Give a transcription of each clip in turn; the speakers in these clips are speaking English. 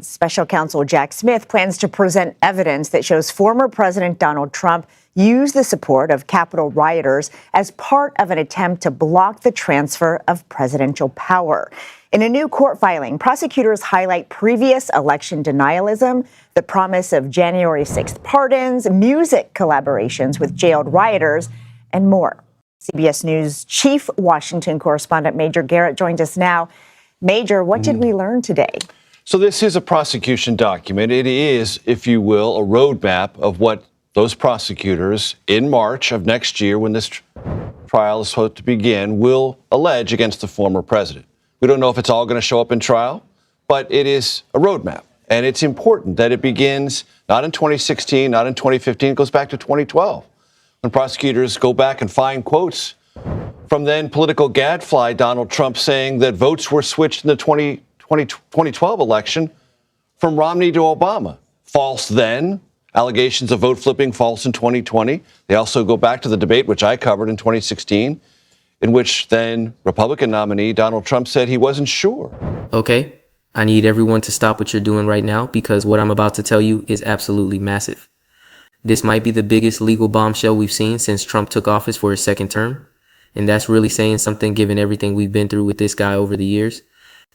Special Counsel Jack Smith plans to present evidence that shows former President Donald Trump used the support of Capitol rioters as part of an attempt to block the transfer of presidential power. In a new court filing, prosecutors highlight previous election denialism, the promise of January 6th pardons, music collaborations with jailed rioters, and more. CBS News Chief Washington Correspondent Major Garrett joins us now. Major, what did we learn today? So this is a prosecution document. It is, if you will, a roadmap of what those prosecutors in March of next year, when this trial is supposed to begin, will allege against the former president. We don't know if it's all going to show up in trial, but it is a roadmap. And it's important that it begins not in 2016, not in 2015, it goes back to 2012, when prosecutors go back and find quotes from then political gadfly Donald Trump saying that votes were switched in the 2012 election from Romney to Obama. False then. Allegations of vote flipping false in 2020. They also go back to the debate, which I covered in 2016, in which then Republican nominee Donald Trump said he wasn't sure. Okay, I need everyone to stop what you're doing right now, because what I'm about to tell you is absolutely massive. This might be the biggest legal bombshell we've seen since Trump took office for his second term. And that's really saying something given everything we've been through with this guy over the years.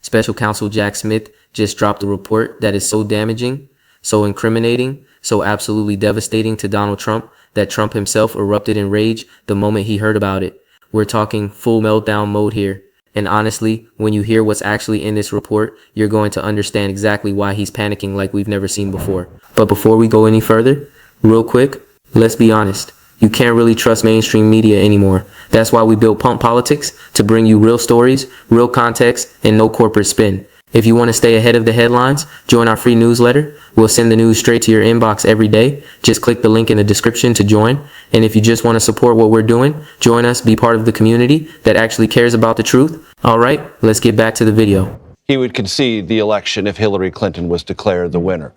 Special Counsel Jack Smith just dropped a report that is so damaging, so incriminating, so absolutely devastating to Donald Trump that Trump himself erupted in rage the moment he heard about it. We're talking full meltdown mode here. And honestly, when you hear what's actually in this report, you're going to understand exactly why he's panicking like we've never seen before. But before we go any further, real quick, let's be honest. You can't really trust mainstream media anymore. That's why we built Pump Politics, to bring you real stories, real context, and no corporate spin. If you want to stay ahead of the headlines, join our free newsletter. We'll send the news straight to your inbox every day. Just click the link in the description to join. And if you just want to support what we're doing, join us, be part of the community that actually cares about the truth. All right, let's get back to the video. He would concede the election if Hillary Clinton was declared the winner.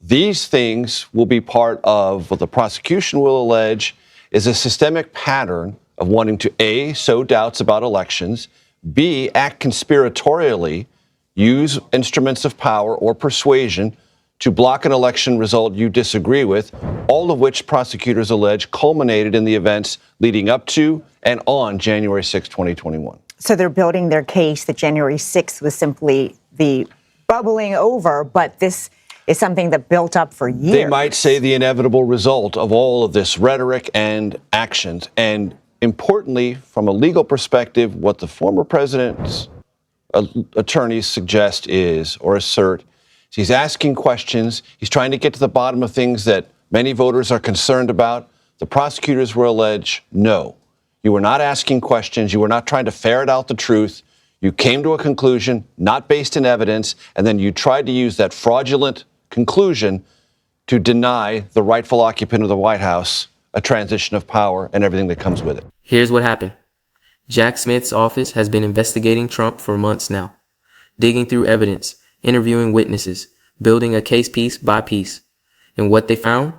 These things will be part of what the prosecution will allege is a systemic pattern of wanting to A, sow doubts about elections, B, act conspiratorially, use instruments of power or persuasion to block an election result you disagree with, all of which prosecutors allege culminated in the events leading up to and on January 6, 2021. So they're building their case that January 6th was simply the bubbling over, but this is something that built up for years. They might say the inevitable result of all of this rhetoric and actions. And importantly, from a legal perspective, what the former president's attorneys suggest is, or assert, he's asking questions. He's trying to get to the bottom of things that many voters are concerned about. The prosecutors will allege, no, you were not asking questions. You were not trying to ferret out the truth. You came to a conclusion not based in evidence, and then you tried to use that fraudulent conclusion to deny the rightful occupant of the White House a transition of power and everything that comes with it. Here's what happened. Jack Smith's office has been investigating Trump for months now, digging through evidence, interviewing witnesses, building a case piece by piece. And what they found?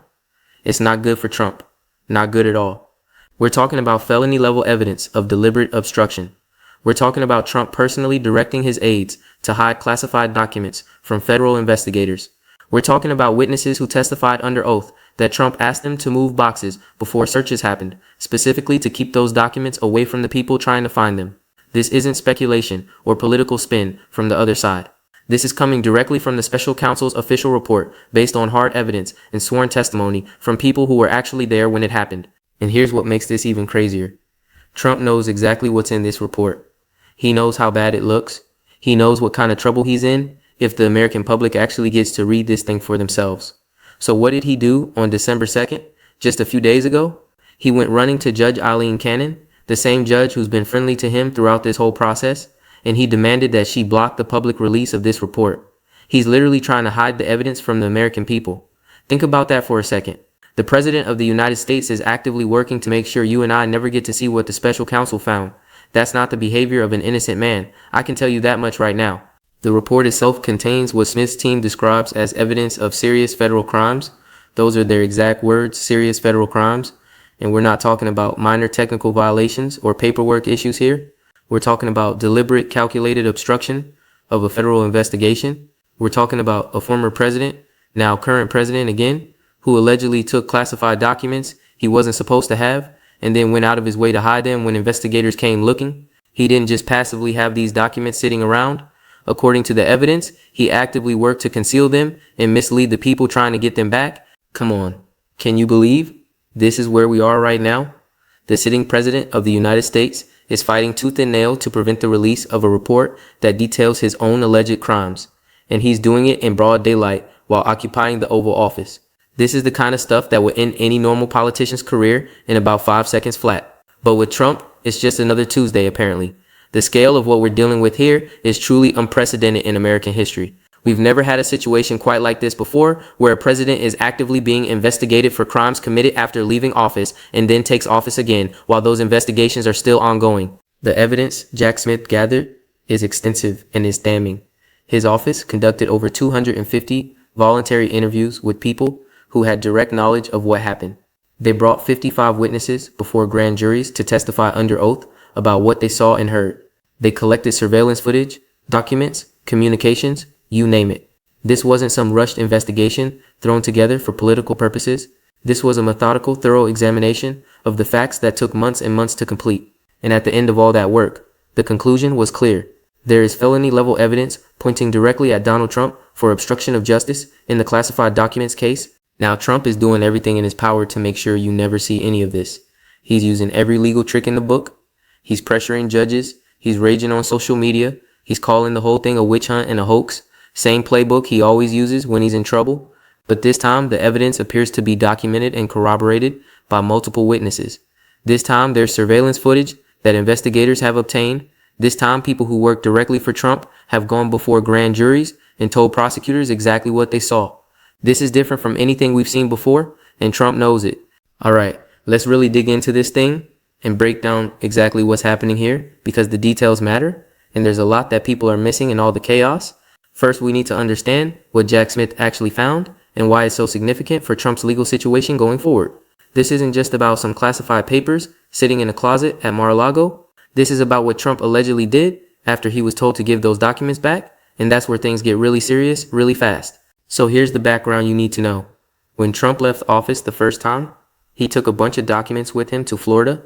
It's not good for Trump. Not good at all. We're talking about felony level evidence of deliberate obstruction. We're talking about Trump personally directing his aides to hide classified documents from federal investigators. We're talking about witnesses who testified under oath that Trump asked them to move boxes before searches happened, specifically to keep those documents away from the people trying to find them. This isn't speculation or political spin from the other side. This is coming directly from the Special Counsel's official report based on hard evidence and sworn testimony from people who were actually there when it happened. And here's what makes this even crazier. Trump knows exactly what's in this report. He knows how bad it looks. He knows what kind of trouble he's in if the American public actually gets to read this thing for themselves. So what did he do on December 2nd, just a few days ago? He went running to Judge Eileen Cannon, the same judge who's been friendly to him throughout this whole process, and he demanded that she block the public release of this report. He's literally trying to hide the evidence from the American people. Think about that for a second. The President of the United States is actively working to make sure you and I never get to see what the Special Counsel found. That's not the behavior of an innocent man. I can tell you that much right now. The report itself contains what Smith's team describes as evidence of serious federal crimes. Those are their exact words, serious federal crimes. And we're not talking about minor technical violations or paperwork issues here. We're talking about deliberate, calculated obstruction of a federal investigation. We're talking about a former president, now current president again, who allegedly took classified documents he wasn't supposed to have and then went out of his way to hide them when investigators came looking. He didn't just passively have these documents sitting around. According to the evidence, he actively worked to conceal them and mislead the people trying to get them back. Come on, can you believe this is where we are right now? The sitting president of the United States is fighting tooth and nail to prevent the release of a report that details his own alleged crimes, and he's doing it in broad daylight while occupying the Oval Office. This is the kind of stuff that would end any normal politician's career in about 5 seconds flat. But with Trump, it's just another Tuesday apparently. The scale of what we're dealing with here is truly unprecedented in American history. We've never had a situation quite like this before, where a president is actively being investigated for crimes committed after leaving office and then takes office again while those investigations are still ongoing. The evidence Jack Smith gathered is extensive and is damning. His office conducted over 250 voluntary interviews with people who had direct knowledge of what happened. They brought 55 witnesses before grand juries to testify under oath about what they saw and heard. They collected surveillance footage, documents, communications, you name it. This wasn't some rushed investigation thrown together for political purposes. This was a methodical, thorough examination of the facts that took months and months to complete. And at the end of all that work, the conclusion was clear. There is felony-level evidence pointing directly at Donald Trump for obstruction of justice in the classified documents case. Now, Trump is doing everything in his power to make sure you never see any of this. He's using every legal trick in the book. He's pressuring judges. He's raging on social media. He's calling the whole thing a witch hunt and a hoax. Same playbook he always uses when he's in trouble. But this time, the evidence appears to be documented and corroborated by multiple witnesses. This time, there's surveillance footage that investigators have obtained. This time, people who work directly for Trump have gone before grand juries and told prosecutors exactly what they saw. This is different from anything we've seen before, and Trump knows it. All right, let's really dig into this thing and break down exactly what's happening here, because the details matter, and there's a lot that people are missing in all the chaos. First, we need to understand what Jack Smith actually found and why it's so significant for Trump's legal situation going forward. This isn't just about some classified papers sitting in a closet at Mar-a-Lago. This is about what Trump allegedly did after he was told to give those documents back, and that's where things get really serious really fast. So here's the background you need to know. When Trump left office the first time, he took a bunch of documents with him to Florida.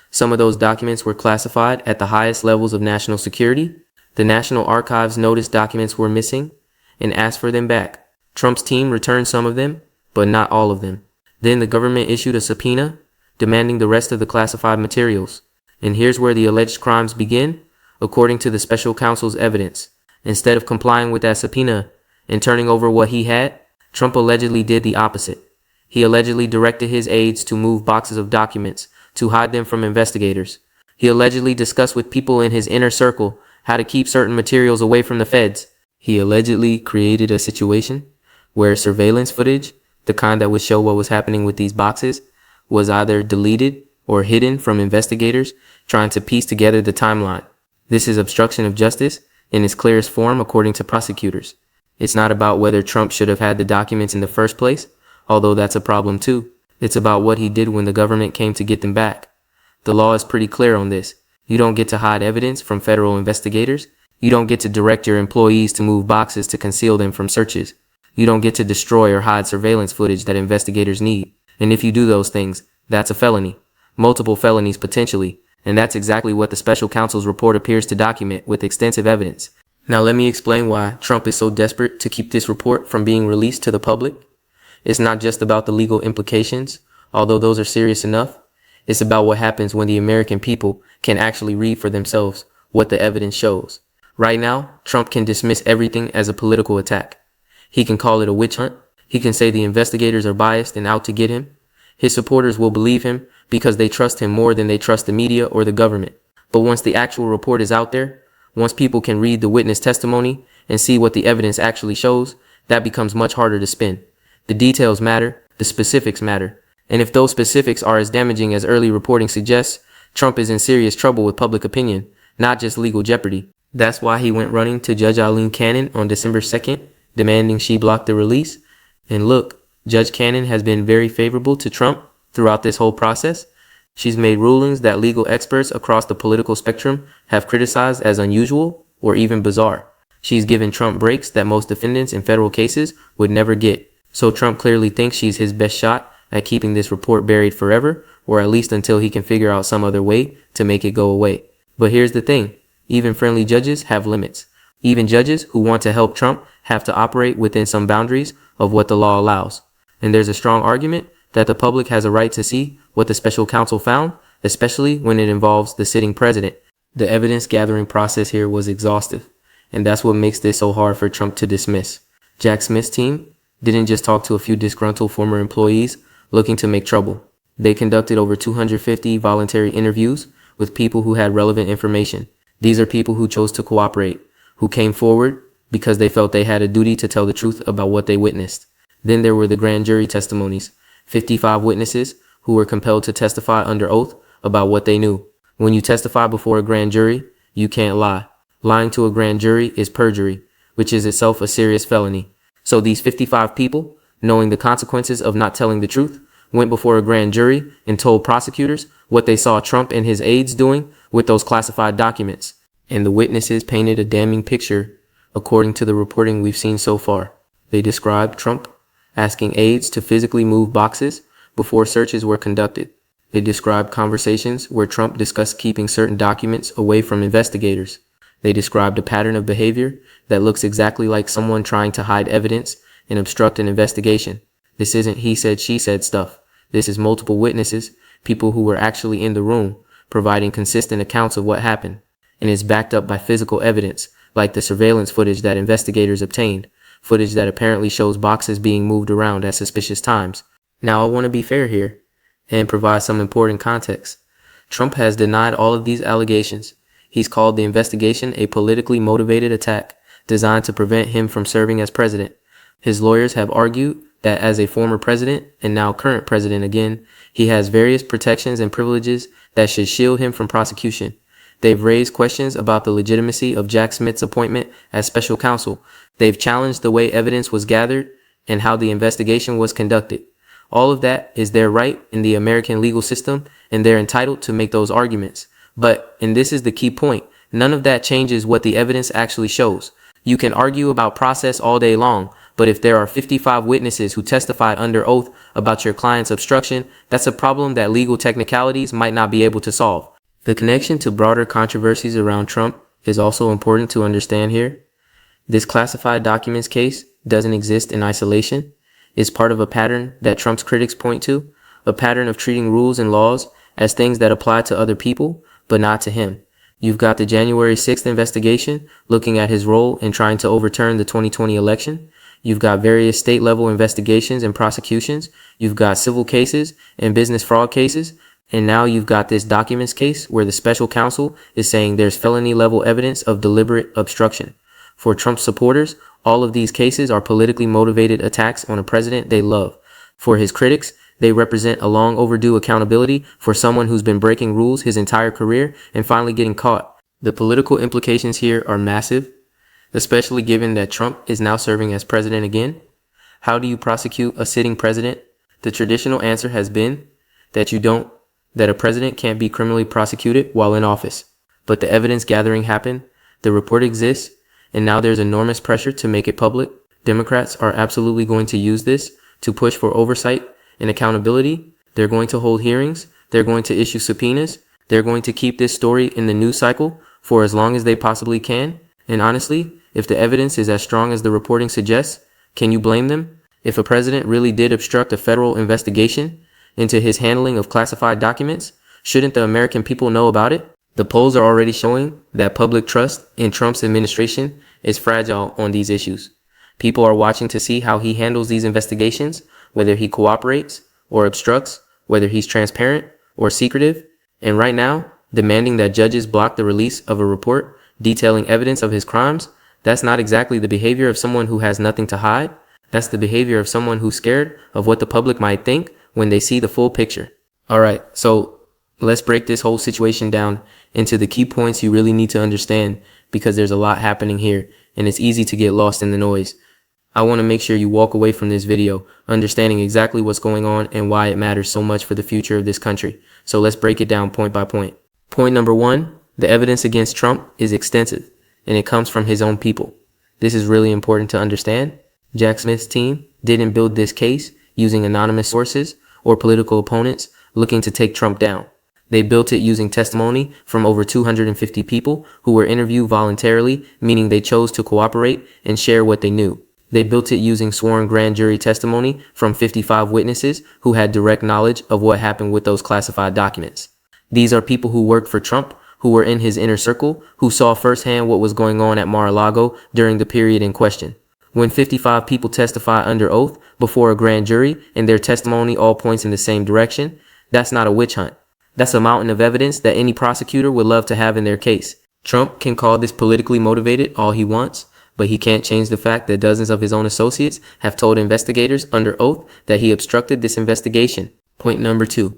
Some of those documents were classified at the highest levels of national security. The National Archives noticed documents were missing and asked for them back. Trump's team returned some of them, but not all of them. Then the government issued a subpoena demanding the rest of the classified materials. And here's where the alleged crimes begin, according to the Special Counsel's evidence. Instead of complying with that subpoena and turning over what he had, Trump allegedly did the opposite. He allegedly directed his aides to move boxes of documents to hide them from investigators. He allegedly discussed with people in his inner circle how to keep certain materials away from the feds. He allegedly created a situation where surveillance footage, the kind that would show what was happening with these boxes, was either deleted or hidden from investigators trying to piece together the timeline. This is obstruction of justice in its clearest form, according to prosecutors. It's not about whether Trump should have had the documents in the first place, although that's a problem too. It's about what he did when the government came to get them back. The law is pretty clear on this. You don't get to hide evidence from federal investigators. You don't get to direct your employees to move boxes to conceal them from searches. You don't get to destroy or hide surveillance footage that investigators need. And if you do those things, that's a felony. Multiple felonies potentially. And that's exactly what the Special Counsel's report appears to document with extensive evidence. Now let me explain why Trump is so desperate to keep this report from being released to the public. It's not just about the legal implications, although those are serious enough. It's about what happens when the American people can actually read for themselves what the evidence shows. Right now, Trump can dismiss everything as a political attack. He can call it a witch hunt. He can say the investigators are biased and out to get him. His supporters will believe him because they trust him more than they trust the media or the government. But once the actual report is out there, once people can read the witness testimony and see what the evidence actually shows, that becomes much harder to spin. The details matter, the specifics matter. And if those specifics are as damaging as early reporting suggests, Trump is in serious trouble with public opinion, not just legal jeopardy. That's why he went running to Judge Eileen Cannon on December 2nd, demanding she block the release. And look, Judge Cannon has been very favorable to Trump throughout this whole process. She's made rulings that legal experts across the political spectrum have criticized as unusual or even bizarre. She's given Trump breaks that most defendants in federal cases would never get. So Trump clearly thinks she's his best shot at keeping this report buried forever, or at least until he can figure out some other way to make it go away. But here's the thing. Even friendly judges have limits. Even judges who want to help Trump have to operate within some boundaries of what the law allows. And there's a strong argument that the public has a right to see what the special counsel found, especially when it involves the sitting president. The evidence gathering process here was exhaustive, and that's what makes this so hard for Trump to dismiss. Jack Smith's team didn't just talk to a few disgruntled former employees looking to make trouble. They conducted over 250 voluntary interviews with people who had relevant information. These are people who chose to cooperate, who came forward because they felt they had a duty to tell the truth about what they witnessed. Then there were the grand jury testimonies, 55 witnesses who were compelled to testify under oath about what they knew. When you testify before a grand jury, you can't lie. Lying to a grand jury is perjury, which is itself a serious felony. So these 55 people, knowing the consequences of not telling the truth, went before a grand jury and told prosecutors what they saw Trump and his aides doing with those classified documents. And the witnesses painted a damning picture according to the reporting we've seen so far. They described Trump asking aides to physically move boxes before searches were conducted. They described conversations where Trump discussed keeping certain documents away from investigators. They described a pattern of behavior that looks exactly like someone trying to hide evidence and obstruct an investigation. This isn't he said, she said stuff. This is multiple witnesses, people who were actually in the room, providing consistent accounts of what happened. And it's backed up by physical evidence, like the surveillance footage that investigators obtained, footage that apparently shows boxes being moved around at suspicious times. Now, I want to be fair here and provide some important context. Trump has denied all of these allegations. He's called the investigation a politically motivated attack designed to prevent him from serving as president. His lawyers have argued that as a former president and now current president again, he has various protections and privileges that should shield him from prosecution. They've raised questions about the legitimacy of Jack Smith's appointment as special counsel. They've challenged the way evidence was gathered and how the investigation was conducted. All of that is their right in the American legal system, and they're entitled to make those arguments. But, and this is the key point, none of that changes what the evidence actually shows. You can argue about process all day long, but if there are 55 witnesses who testified under oath about your client's obstruction, that's a problem that legal technicalities might not be able to solve. The connection to broader controversies around Trump is also important to understand here. This classified documents case doesn't exist in isolation. It's part of a pattern that Trump's critics point to, a pattern of treating rules and laws as things that apply to other people, but not to him. You've got the January 6th investigation looking at his role in trying to overturn the 2020 election. You've got various state-level investigations and prosecutions. You've got civil cases and business fraud cases. And now you've got this documents case where the special counsel is saying there's felony-level evidence of deliberate obstruction. For Trump supporters, all of these cases are politically motivated attacks on a president they love. For his critics, they represent a long overdue accountability for someone who's been breaking rules his entire career and finally getting caught. The political implications here are massive, especially given that Trump is now serving as president again. How do you prosecute a sitting president? The traditional answer has been that you don't, that a president can't be criminally prosecuted while in office. But the evidence gathering happened, the report exists, and now there's enormous pressure to make it public. Democrats are absolutely going to use this to push for oversight and accountability. They're going to hold hearings. They're going to issue subpoenas. They're going to keep this story in the news cycle for as long as they possibly can. And honestly, if the evidence is as strong as the reporting suggests, can you blame them? If a president really did obstruct a federal investigation into his handling of classified documents, shouldn't the American people know about it? The polls are already showing that public trust in Trump's administration is fragile on these issues. People are watching to see how he handles these investigations, whether he cooperates or obstructs, whether he's transparent or secretive. And right now, demanding that judges block the release of a report detailing evidence of his crimes, that's not exactly the behavior of someone who has nothing to hide. That's the behavior of someone who's scared of what the public might think when they see the full picture. All right, so let's break this whole situation down into the key points you really need to understand, because there's a lot happening here and it's easy to get lost in the noise. I want to make sure you walk away from this video understanding exactly what's going on and why it matters so much for the future of this country. So let's break it down point by point. Point number one, the evidence against Trump is extensive and it comes from his own people. This is really important to understand. Jack Smith's team didn't build this case using anonymous sources or political opponents looking to take Trump down. They built it using testimony from over 250 people who were interviewed voluntarily, meaning they chose to cooperate and share what they knew. They built it using sworn grand jury testimony from 55 witnesses who had direct knowledge of what happened with those classified documents. These are people who worked for Trump, who were in his inner circle, who saw firsthand what was going on at Mar-a-Lago during the period in question. When 55 people testify under oath before a grand jury and their testimony all points in the same direction, that's not a witch hunt. That's a mountain of evidence that any prosecutor would love to have in their case. Trump can call this politically motivated all he wants, but he can't change the fact that dozens of his own associates have told investigators under oath that he obstructed this investigation. Point number 2.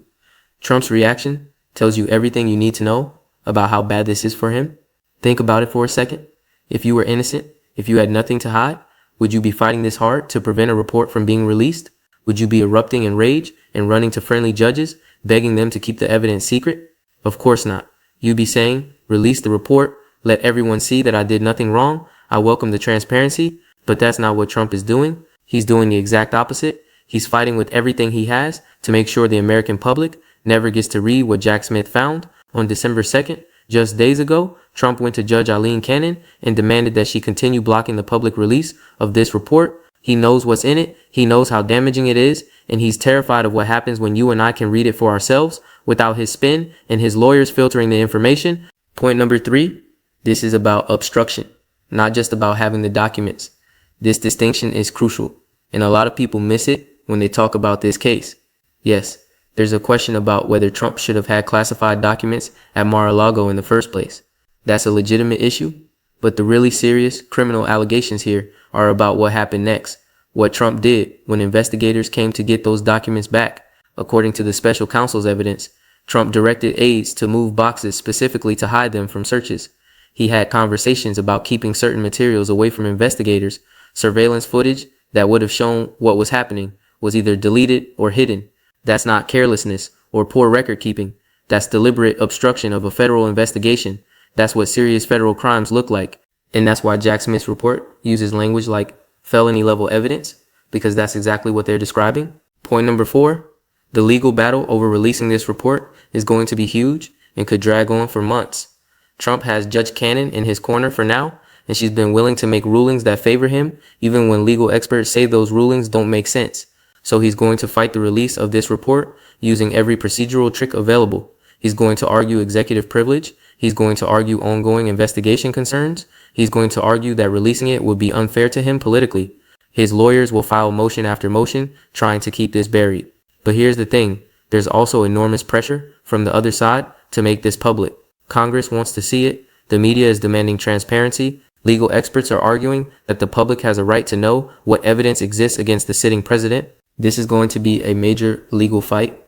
Trump's reaction tells you everything you need to know about how bad this is for him. Think about it for a second. If you were innocent, if you had nothing to hide, would you be fighting this hard to prevent a report from being released? Would you be erupting in rage and running to friendly judges, begging them to keep the evidence secret? Of course not. You'd be saying, release the report, let everyone see that I did nothing wrong, I welcome the transparency, but that's not what Trump is doing. He's doing the exact opposite. He's fighting with everything he has to make sure the American public never gets to read what Jack Smith found. On December 2nd, just days ago, Trump went to Judge Eileen Cannon and demanded that she continue blocking the public release of this report. He knows what's in it, he knows how damaging it is, and he's terrified of what happens when you and I can read it for ourselves without his spin and his lawyers filtering the information. Point number 3, this is about obstruction, not just about having the documents. This distinction is crucial, and a lot of people miss it when they talk about this case. Yes, there's a question about whether Trump should have had classified documents at Mar-a-Lago in the first place. That's a legitimate issue, but the really serious criminal allegations here are about what happened next, what Trump did when investigators came to get those documents back. According to the Special Counsel's evidence, Trump directed aides to move boxes specifically to hide them from searches. He had conversations about keeping certain materials away from investigators. Surveillance footage that would have shown what was happening was either deleted or hidden. That's not carelessness or poor record keeping. That's deliberate obstruction of a federal investigation. That's what serious federal crimes look like. And that's why Jack Smith's report uses language like felony level evidence, because that's exactly what they're describing. Point number 4, the legal battle over releasing this report is going to be huge and could drag on for months. Trump has Judge Cannon in his corner for now, and she's been willing to make rulings that favor him, even when legal experts say those rulings don't make sense. So he's going to fight the release of this report using every procedural trick available. He's going to argue executive privilege. He's going to argue ongoing investigation concerns. He's going to argue that releasing it would be unfair to him politically. His lawyers will file motion after motion trying to keep this buried. But here's the thing. There's also enormous pressure from the other side to make this public. Congress wants to see it. The media is demanding transparency. Legal experts are arguing that the public has a right to know what evidence exists against the sitting president. This is going to be a major legal fight,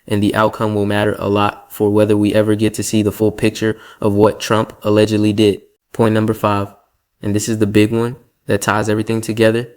and the outcome will matter a lot for whether we ever get to see the full picture of what Trump allegedly did. Point number 5, and this is the big one that ties everything together.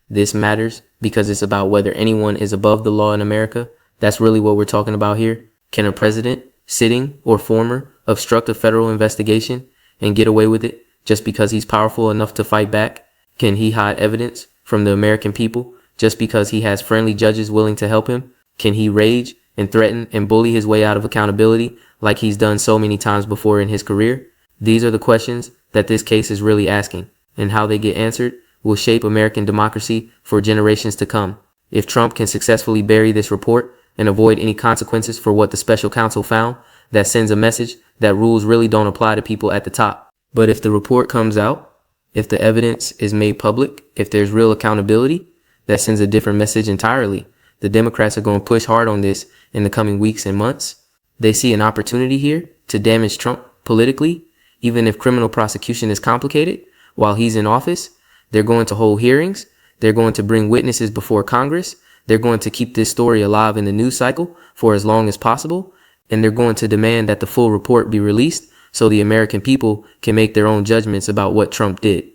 This matters because it's about whether anyone is above the law in America. That's really what we're talking about here. Can a president, sitting or former, obstruct a federal investigation and get away with it just because he's powerful enough to fight back? Can he hide evidence from the American people just because he has friendly judges willing to help him? Can he rage and threaten and bully his way out of accountability like he's done so many times before in his career? These are the questions that this case is really asking, and how they get answered will shape American democracy for generations to come. If Trump can successfully bury this report and avoid any consequences for what the special counsel found, that sends a message that rules really don't apply to people at the top. But if the report comes out, if the evidence is made public, if there's real accountability, that sends a different message entirely. The Democrats are going to push hard on this in the coming weeks and months. They see an opportunity here to damage Trump politically. Even if criminal prosecution is complicated while he's in office, they're going to hold hearings. They're going to bring witnesses before Congress. They're going to keep this story alive in the news cycle for as long as possible. And they're going to demand that the full report be released so the American people can make their own judgments about what Trump did.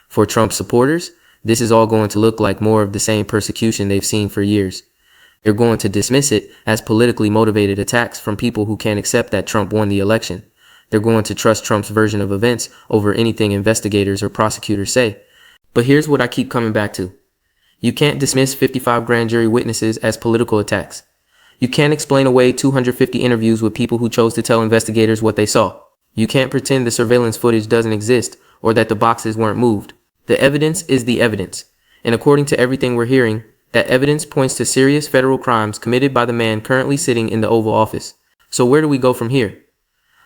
For Trump supporters, this is all going to look like more of the same persecution they've seen for years. They're going to dismiss it as politically motivated attacks from people who can't accept that Trump won the election. They're going to trust Trump's version of events over anything investigators or prosecutors say. But here's what I keep coming back to. You can't dismiss 55 grand jury witnesses as political attacks. You can't explain away 250 interviews with people who chose to tell investigators what they saw. You can't pretend the surveillance footage doesn't exist or that the boxes weren't moved. The evidence is the evidence. And according to everything we're hearing, that evidence points to serious federal crimes committed by the man currently sitting in the Oval Office. So where do we go from here?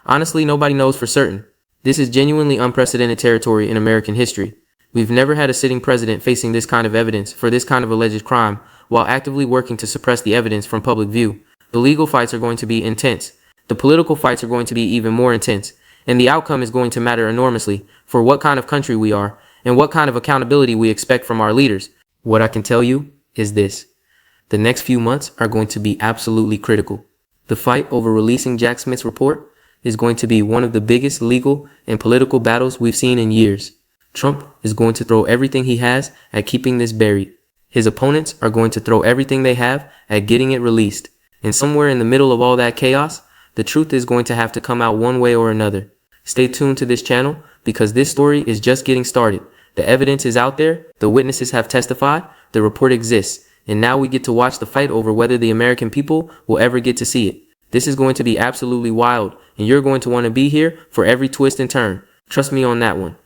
Honestly, nobody knows for certain. This is genuinely unprecedented territory in American history. We've never had a sitting president facing this kind of evidence for this kind of alleged crime while actively working to suppress the evidence from public view. The legal fights are going to be intense. The political fights are going to be even more intense. And the outcome is going to matter enormously for what kind of country we are and what kind of accountability we expect from our leaders. What I can tell you is this. The next few months are going to be absolutely critical. The fight over releasing Jack Smith's report is going to be one of the biggest legal and political battles we've seen in years. Trump is going to throw everything he has at keeping this buried. His opponents are going to throw everything they have at getting it released. And somewhere in the middle of all that chaos, the truth is going to have to come out one way or another. Stay tuned to this channel because this story is just getting started. The evidence is out there, the witnesses have testified, the report exists, and now we get to watch the fight over whether the American people will ever get to see it. This is going to be absolutely wild, and you're going to want to be here for every twist and turn. Trust me on that one.